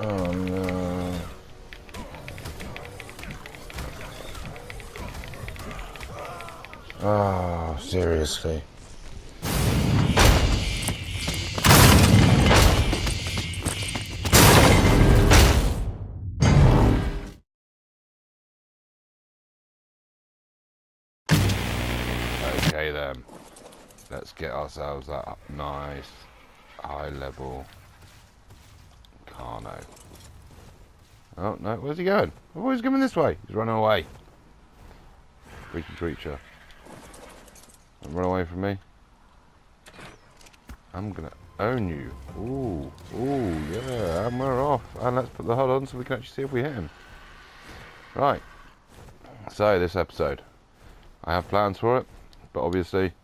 Oh no. Oh, seriously. Okay then. Let's get ourselves that nice high level Carno. Oh no, where's he going? Oh, he's coming this way. He's running away. Freaky creature. Don't run away from me. I'm gonna own you. Ooh, ooh, yeah, and we're off. And let's put the HUD on so we can actually see if we hit him. Right. So this episode, I have plans for it, but obviously,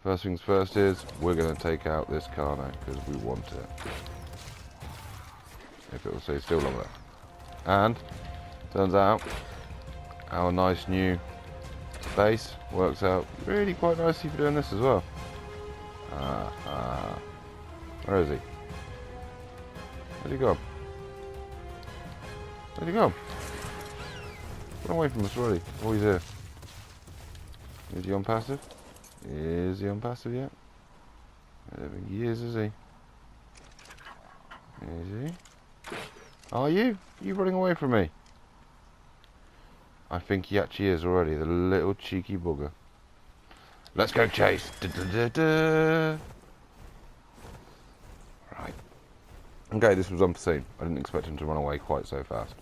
first things first is we're gonna take out this Carno because we want it. If it will stay still long enough. And turns out our nice new base works out really quite nicely for doing this as well. Where is he? Where'd he go? Where'd he go? Run away from us already. Oh, he's here. Is he on passive? Is he on passive yet? I don't think he is he? Is he? Are you? Are you running away from me? I think he actually is already, the little cheeky bugger. Let's go chase. Da, da, da, da. Right. Okay, this was unforeseen. I didn't expect him to run away quite so fast.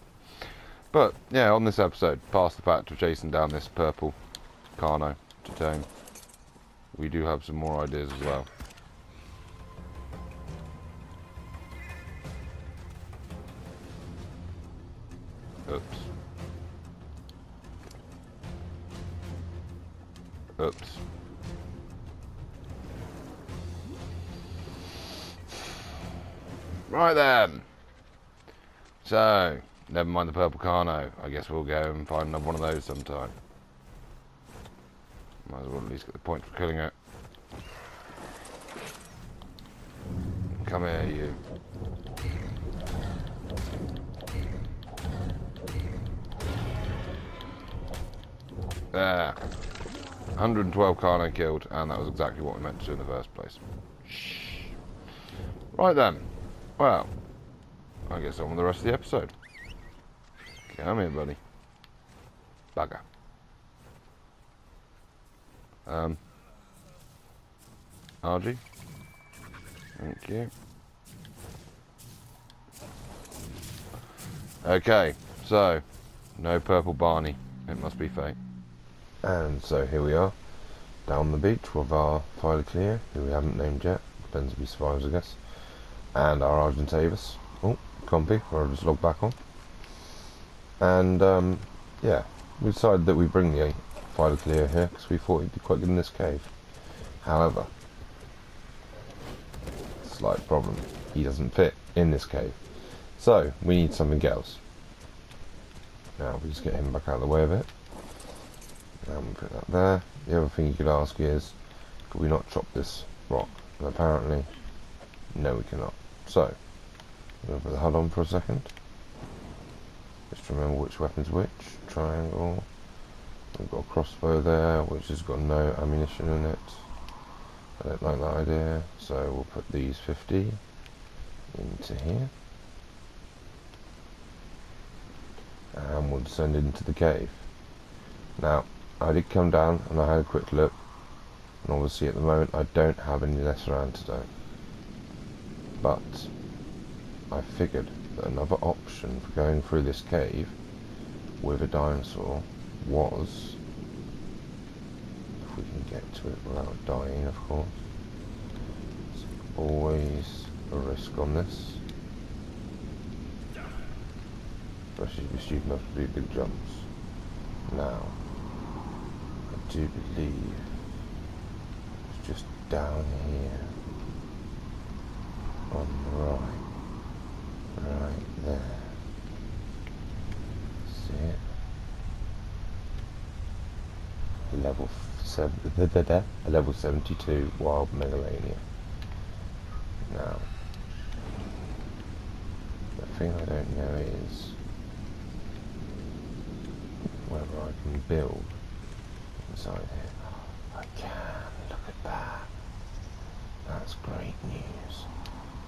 But, yeah, on this episode, past the fact of chasing down this purple Carno to tame, we do have some more ideas as well. Oops. Oops. Right then. So, never mind the purple Carno. I guess we'll go and find another one of those sometime. Might as well at least get the points for killing it. Come here, you. There. 112 Carno killed, and that was exactly what we meant to do in the first place. Shh. Right then. Well, I guess on with the rest of the episode. Come here, buddy. Bugger. RG. Thank you. Okay, so, no purple Barney. It must be fate. And so here we are, down the beach with our Clear, who we haven't named yet. Depends if he survives, I guess. And our Argentavis. Oh, Compy, where I just logged back on. And, yeah, we decided that we bring the Clear here because we thought he'd be quite good in this cave. However, slight problem, he doesn't fit in this cave. So, we need something else. Now, we just get him back out of the way of it. And we put that there. The other thing you could ask is, could we not chop this rock? And apparently, no we cannot. So, I'm going to put the HUD on for a second. Just to remember which weapon's which. Triangle. We've got a crossbow there, which has got no ammunition in it. I don't like that idea. So we'll put these 50 into here. And we'll descend into the cave. Now, I did come down and I had a quick look. And obviously at the moment I don't have any lesser antidote. But I figured that another option for going through this cave with a dinosaur was, if we can get to it without dying, of course. It's always a risk on this. Especially if you're stupid enough to do big jumps. Now, I do believe it's just down here on the right there. See it? Level 72 Wild Megalania. Now, the thing I I don't know is whether I can build inside here. Oh, I can. Look at that. That's great news.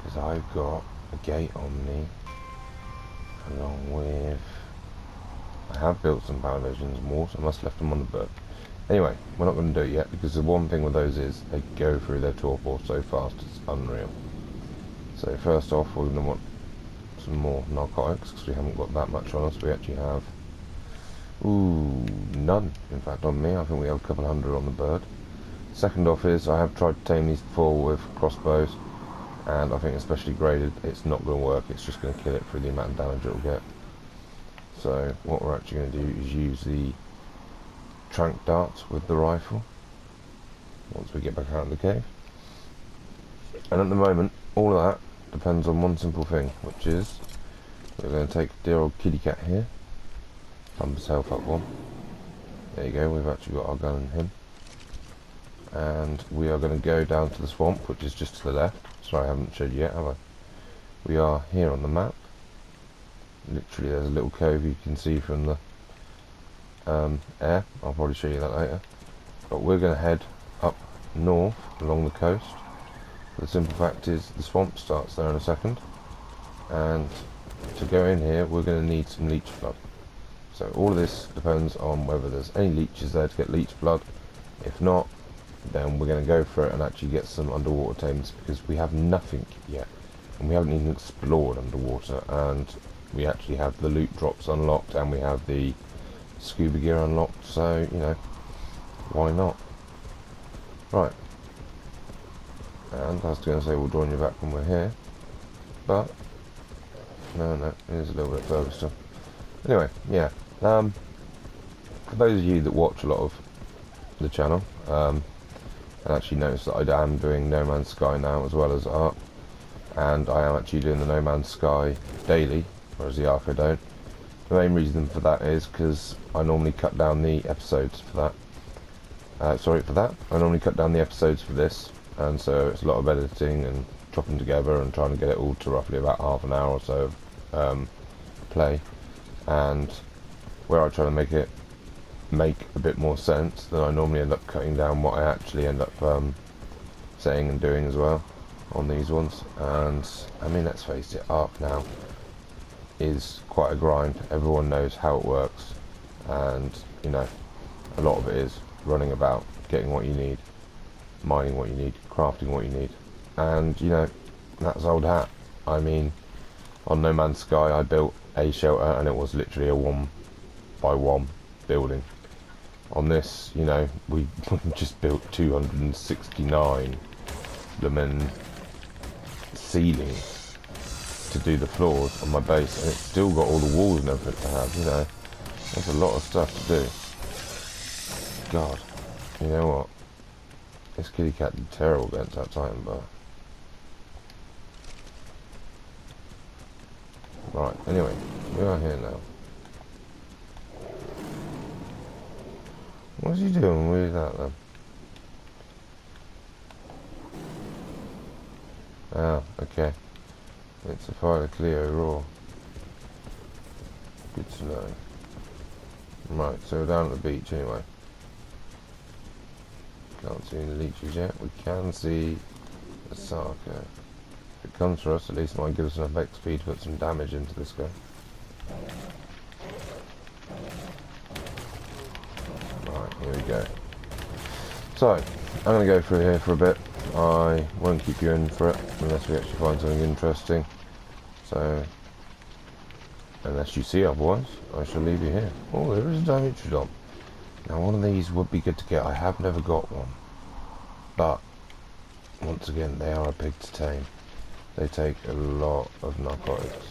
Because I've got a gate on me, along with... I have built some power legends walls. I must have left them on the book. Anyway, we're not going to do it yet, because the one thing with those is they go through their torpor so fast it's unreal. So first off, we're going to want some more narcotics, because we haven't got that much on us. We actually have... ooh, none, in fact, on me. I think we have a couple hundred on the bird. Second off is, I have tried to tame these before with crossbows, and I think especially graded, it's not going to work. It's just going to kill it through the amount of damage it will get. So what we're actually going to do is use the trank darts with the rifle once we get back out of the cave. And at the moment, all of that depends on one simple thing, which is we're going to take dear old kitty cat here, pump his health up one. There you go, we've actually got our gun in him. And we are going to go down to the swamp, which is just to the left. Sorry, I haven't showed you yet, have I? We are here on the map. Literally, there's a little cove you can see from the air. I'll probably show you that later. But we're going to head up north along the coast. The simple fact is the swamp starts there in a second, and to go in here we're going to need some leech blood. So all of this depends on whether there's any leeches there to get leech blood. If not, then we're going to go for it and actually get some underwater tames, because we have nothing yet and we haven't even explored underwater, and we actually have the loot drops unlocked and we have the scuba gear unlocked, so you know, why not? Right, and I was going to say we'll join you back when we're here, but no, it is a little bit further still. Anyway, yeah, for those of you that watch a lot of the channel, and actually notice that I am doing No Man's Sky now as well as Ark'd, and I am actually doing the No Man's Sky daily, whereas the Ark'd I don't. The main reason for that is because I normally cut down the episodes for that. I normally cut down the episodes for this, and so it's a lot of editing and chopping together and trying to get it all to roughly about half an hour or so of play. And where I try to make it make a bit more sense, then I normally end up cutting down what I actually end up saying and doing as well on these ones. And I mean, let's face it, Ark'd now is quite a grind. Everyone knows how it works, and you know, a lot of it is running about, getting what you need, mining what you need, crafting what you need, and you know, that's old hat. I mean, on No Man's Sky I built a shelter and it was literally a 1x1 building. On this, you know, we just built 269 lemon ceilings to do the floors on my base, and it's still got all the walls and everything to have, you know. There's a lot of stuff to do. God, you know what? This kitty cat did terrible against that Titan bar. Right, anyway, we are here now. What's he doing with that then? Ah, okay. It's a Fighter Clio Raw. Good to know. Right, so we're down at the beach anyway. Can't see any leeches yet. We can see the Sarko. If it comes for us, at least it might give us enough XP to put some damage into this guy. Right, here we go. So, I'm going to go through here for a bit. I won't keep you in for it unless we actually find something interesting. So, unless you see otherwise, I shall leave you here. Oh, there is a Dimetrodon. Now, one of these would be good to get. I have never got one. But, once again, they are a pig to tame. They take a lot of narcotics.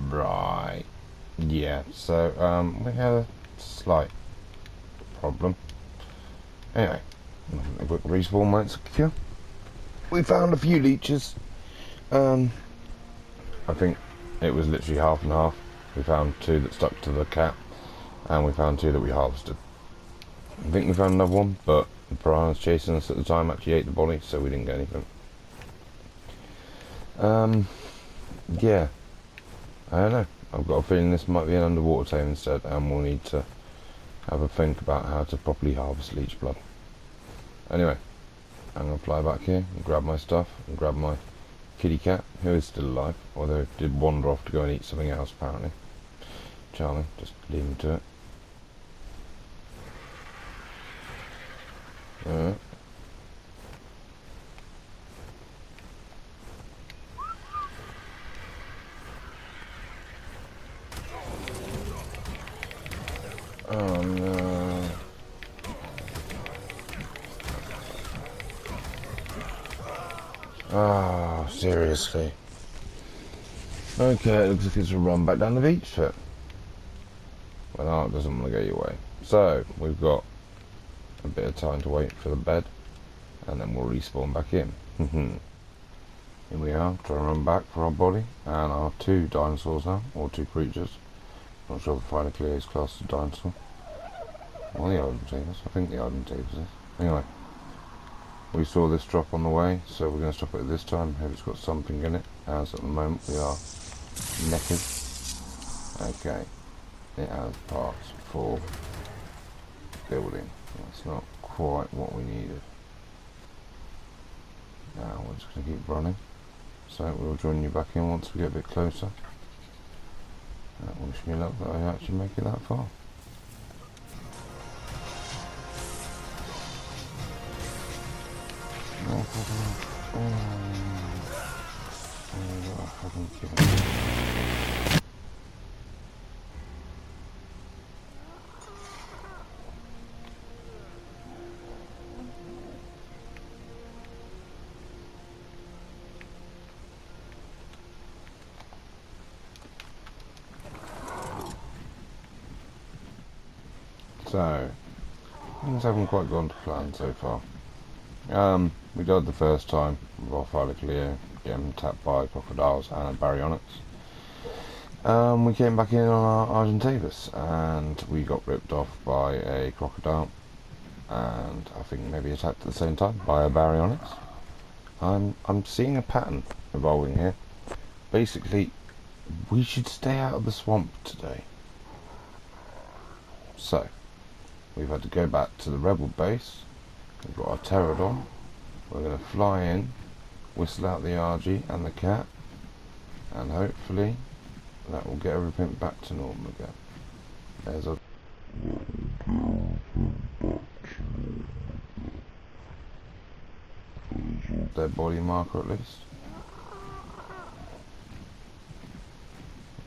Right. yeah, so we had a slight problem. Anyway, a quick respawn won't secure. We found a few leeches. I think it was literally half and half. We found 2 that stuck to the cat, and we found 2 that we harvested. I think we found another one, but the piranhas chasing us at the time actually ate the body, so we didn't get anything. Yeah, I don't know. I've got a feeling this might be an underwater tame instead, and we'll need to have a think about how to properly harvest leech blood. Anyway, I'm going to fly back here and grab my stuff and grab my kitty cat, who is still alive, although it did wander off to go and eat something else apparently. Charlie, just leave him to it. Oh no. Oh, seriously. Okay, it looks like it's a run back down the beach pit. Well, Ark'd doesn't want to go your way. So, we've got a bit of time to wait for the bed, and then we'll respawn back in. Here we are, trying to run back for our body, and our 2 dinosaurs now, or 2 creatures. Not sure if the Ark'd is classed as a dinosaur. Or the Ark'd, I think the Ark'd is. Anyway, we saw this drop on the way, so we're going to stop it this time. Hope it's got something in it, as at the moment we are naked. Okay, it has parts for building. That's not quite what we needed. Now we're just going to keep running, so we'll join you back in once we get a bit closer. Wish me luck that I actually make it that far. So, things haven't quite gone to plan so far. We died the first time with our Ark'd, getting tapped by crocodiles and a baryonyx. We came back in on our Argentavis and we got ripped off by a crocodile, and I think maybe attacked at the same time by a baryonyx. I'm seeing a pattern evolving here. Basically, we should stay out of the swamp today. So, we've had to go back to the rebel base. We've got our pterodon. We're going to fly in, whistle out the RG and the cat, and hopefully that will get everything back to normal again. There's a dead body marker at least.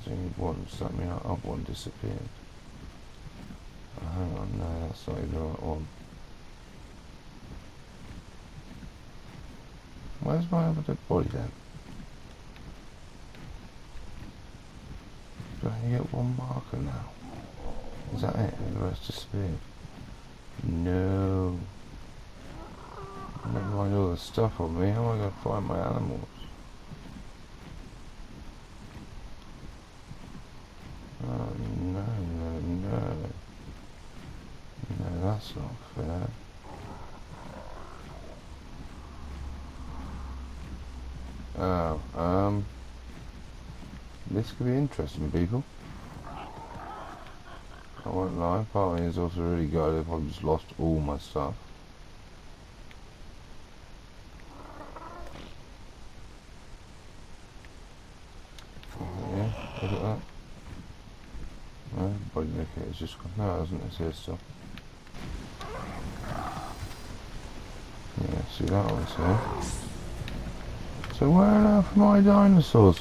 There's only one, so that means our other one disappeared. Oh, hang on, no, that's not even the right one. Where's my other dead body then? Do I only get one marker now? Is that it? And the rest disappeared? No. Never mind all the stuff on me. How am I going to find my animals? Oh no, no, no. No, that's not fair. Oh, this could be interesting, people. I won't lie, part of me is also really gutted if I've just lost all my stuff. Yeah, look at that. No, body indicator's just gone. No, it hasn't, it's here still. Yeah, see that one's here. So where on earth are my dinosaurs?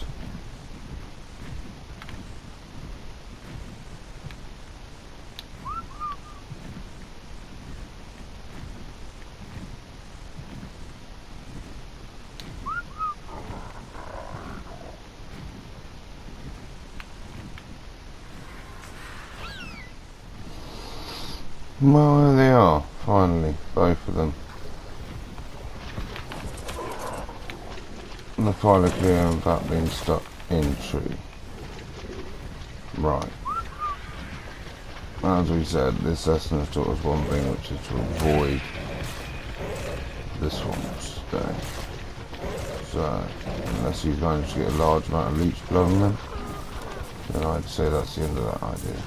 Well, there they are, finally, both of them. The Phylaclea and that being stuck in tree. Right. As we said, this lesson has taught us one thing, which is to avoid the swamps today. So, unless you manage to get a large amount of leech blood on them, then I'd say that's the end of that idea.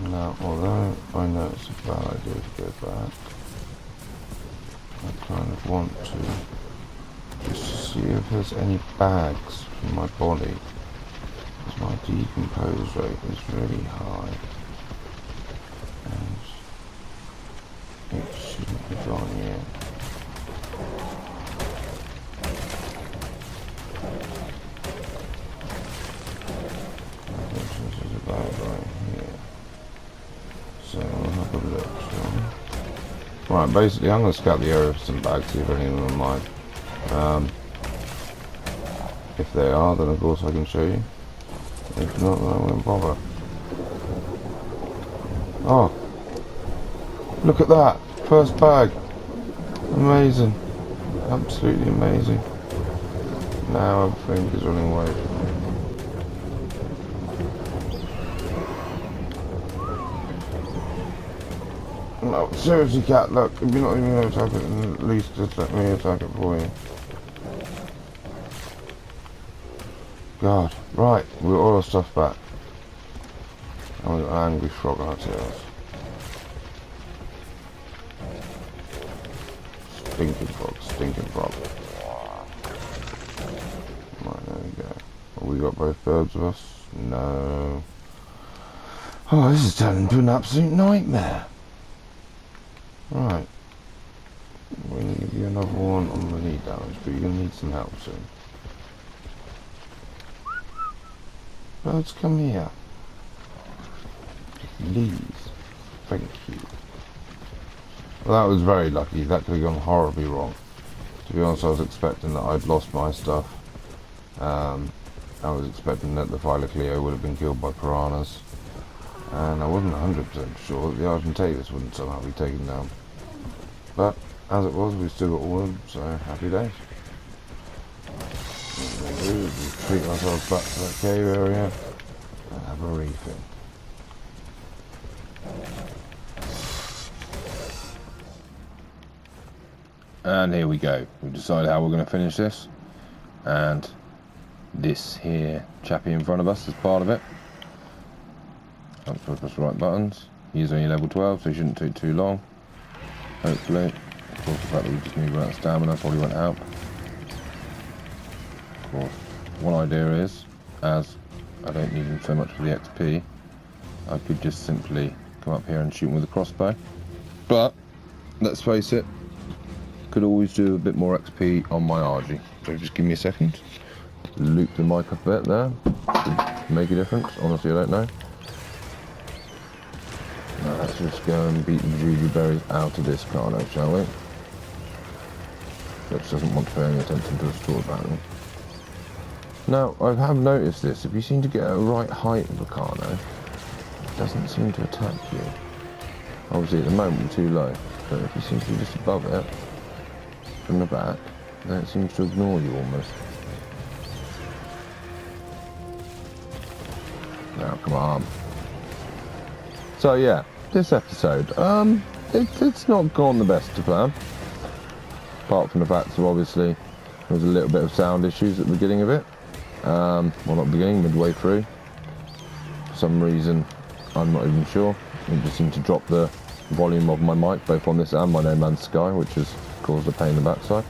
Now, although I know it's a bad idea to go back, I kind of want to just to see if there's any bags in my body, because my decompose rate is really high and it shouldn't be going in. I think this is about right here. So we'll have a look, shall we? Right, basically I'm going to scout the area for some bags, see if any of them are mine. If they are, then of course I can show you. If not, then I won't bother. Oh! Look at that! First bag! Amazing! Absolutely amazing. Now everything is running away from me. No, seriously, cat, look, if you're not even going to attack it, then at least just let me attack it for you. God, right, we've got all our stuff back. And we've got an angry frog on our tails. Stinking frog, stinking frog. Right, there we go. Have we got both birds with us? No. Oh, this is turning into an absolute nightmare. Right. We're going to give you another one on the knee damage, but you're going to need some help soon. Birds, come here. Please. Thank you. Well, that was very lucky. That could have gone horribly wrong. To be honest, I was expecting that I'd lost my stuff. I was expecting that the Phylaclea would have been killed by piranhas. And I wasn't 100% sure that the Argentavis wouldn't somehow be taken down. But, as it was, we still got all of them, so happy days. What we do is we treat ourselves back to that cave area and have a refill. And here we go. We've decided how we're going to finish this. And this here chappie in front of us is part of it. Don't press the right buttons. He's only level 12, so he shouldn't take too long. Hopefully. Of course, the fact that we just need that stamina probably won't help. Of course, one idea is, as I don't need him so much for the XP, I could just simply come up here and shoot him with a crossbow. But, let's face it, could always do a bit more XP on my RG. So just give me a second. Loop the mic up a bit there. Could make a difference. Honestly, I don't know. Now let's just go and beat the Juju berries out of this Carno, shall we? Which doesn't want to pay any attention to the store battle. Now, I have noticed this. If you seem to get a right height of the Carno, it doesn't seem to attack you. Obviously, at the moment, you're too low. But if you seem to be just above it, from the back, then it seems to ignore you almost. Now, come on. So yeah, this episode, it's not gone the best to plan. Apart from the fact that obviously there was a little bit of sound issues at the beginning of it. Well, not beginning, midway through. For some reason, I'm not even sure. It just seemed to drop the volume of my mic, both on this and my No Man's Sky, which has caused a pain in the backside.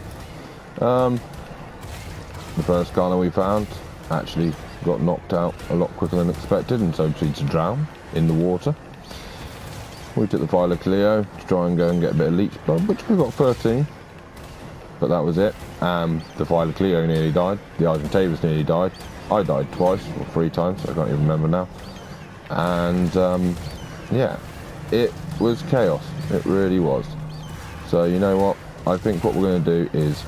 The first Ghana we found actually got knocked out a lot quicker than expected, and so proceeded to drown in the water. We took the Phylaclea to try and go and get a bit of leech blood, which we got 13. But that was it. The Phylaclea nearly died. The Argentavis nearly died. I died twice, or 3 times, I can't even remember now. And, yeah, it was chaos. It really was. So, you know what? I think what we're going to do is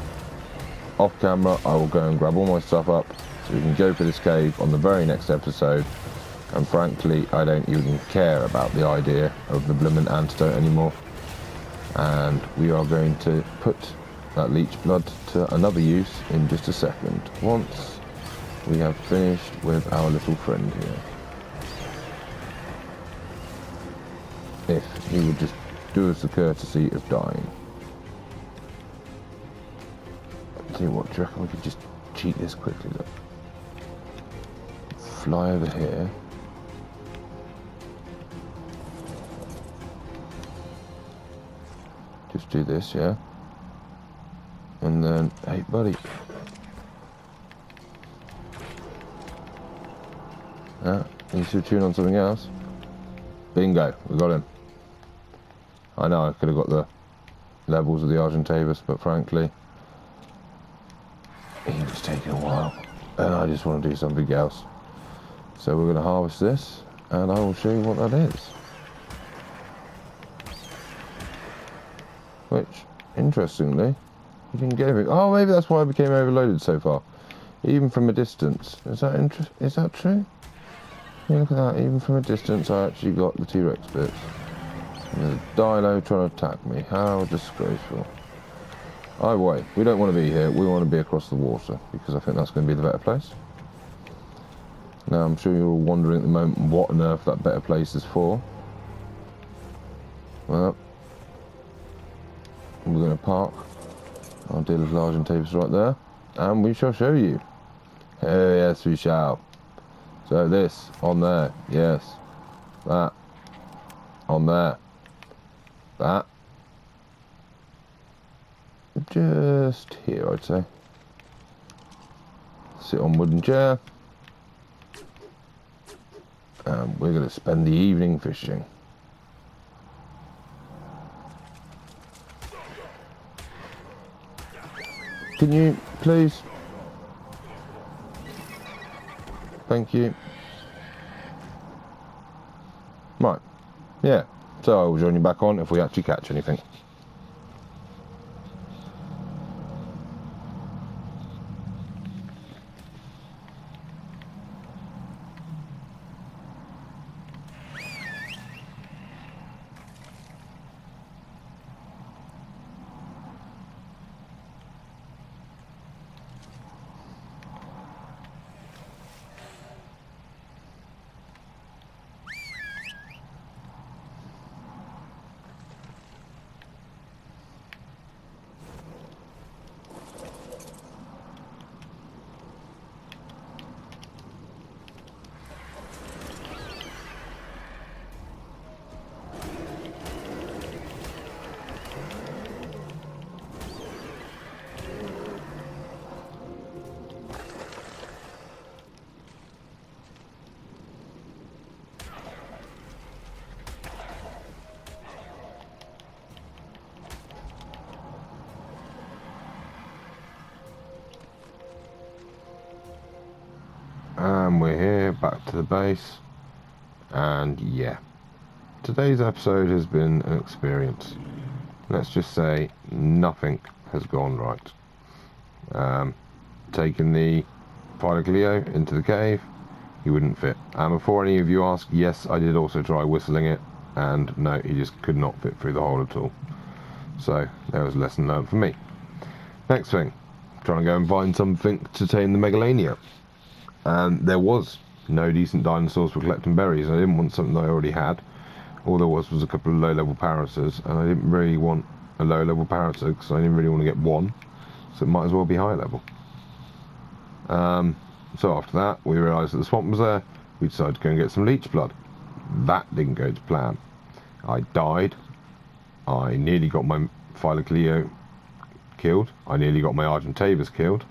off camera I will go and grab all my stuff up so we can go for this cave on the very next episode. And frankly, I don't even care about the idea of the bloomin' antidote anymore. And we are going to put that leech blood to another use in just a second, once we have finished with our little friend here. If he would just do us the courtesy of dying. I'll tell you what, do you reckon we could just cheat this quickly? Look. Fly over here. Just do this, yeah? And then, hey buddy. Needs to tune on something else. Bingo, we got him. I know I could have got the levels of the Argentavis, but frankly, he was taking a while. And I just want to do something else. So we're going to harvest this, and I will show you what that is. Which, interestingly, you didn't get anything. Oh, maybe that's why I became overloaded so far. Even from a distance. Is that true? Yeah, look at that. Even from a distance, I actually got the T-Rex bits. And there's a Dilo trying to attack me. How disgraceful. Either way, we don't want to be here. We want to be across the water, because I think that's going to be the better place. Now, I'm sure you're all wondering at the moment what on earth that better place is for. Well, we're going to park our dear little Argentavis right there, and we shall show you. Oh, yes, we shall. So this, on there, yes. That, on there. That. Just here, I'd say. Sit on wooden chair. And we're going to spend the evening fishing. Can you, please? Thank you. Right. Yeah. So I will join you back on if we actually catch anything. And we're here back to the base, and yeah, today's episode has been an experience. Let's just say nothing has gone right. Taking the Phylocleo into the cave, he wouldn't fit. And before any of you ask, yes, I did also try whistling it, and no, he just could not fit through the hole at all. So there was a lesson learned for me. Next thing, trying to go and find something to tame the Megalania. And there was no decent dinosaurs for collecting berries. I didn't want something that I already had. All there was a couple of low-level Parasaurs, and I didn't really want a low-level Parasaur because I didn't really want to get one, so it might as well be high-level. So after that, we realised that the swamp was there. We decided to go and get some leech blood. That didn't go to plan. I died. I nearly got my Phylocleo killed. I nearly got my Argentavis killed.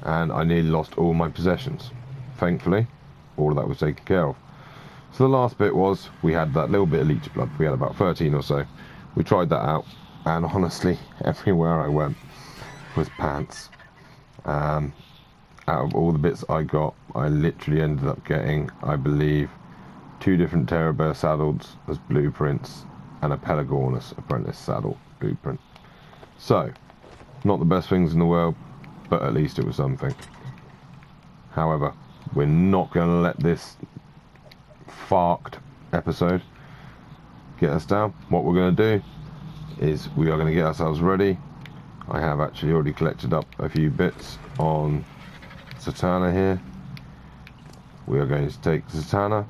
And I nearly lost all my possessions. Thankfully, all of that was taken care of. So the last bit was, we had that little bit of leech blood. We had about 13 or so. We tried that out, and honestly, everywhere I went was pants. Out of all the bits I got, I literally ended up getting, I believe, 2 different Terror Bear saddles as blueprints, and a Pelagornis apprentice saddle blueprint. So, not the best things in the world, but at least it was something. However, we're not going to let this Ark'd episode get us down. What we're going to do is we are going to get ourselves ready. I have actually already collected up a few bits on Zatanna here. We are going to take Zatanna.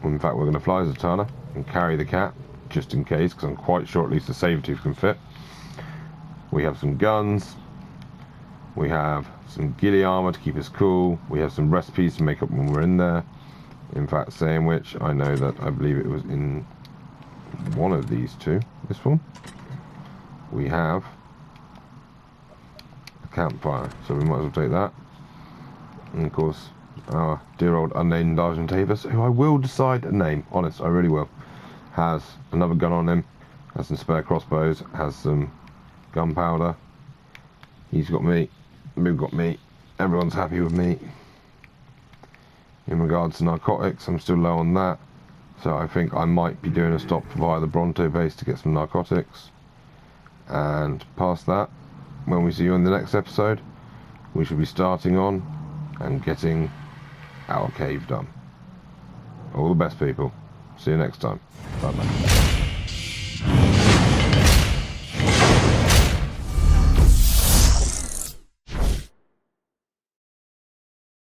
In fact, we're going to fly Zatanna and carry the cat, just in case, because I'm quite sure at least the saber-tooth can fit. We have some guns. We have some ghillie armor to keep us cool. We have some recipes to make up when we're in there. In fact, saying which, I know that I believe it was in one of these two. This one. We have a campfire, so we might as well take that. And of course, our dear old unnamed Sergeant Davis, who I will decide a name, honest, I really will, has another gun on him, has some spare crossbows, has some gunpowder. He's got me, we've got me, everyone's happy with me. In regards to narcotics, I'm still low on that, so I think I might be doing a stop via the Bronto base to get some narcotics. And past that, when we see you in the next episode, we should be starting on and getting our cave done. All the best, people. See you next time. Bye bye.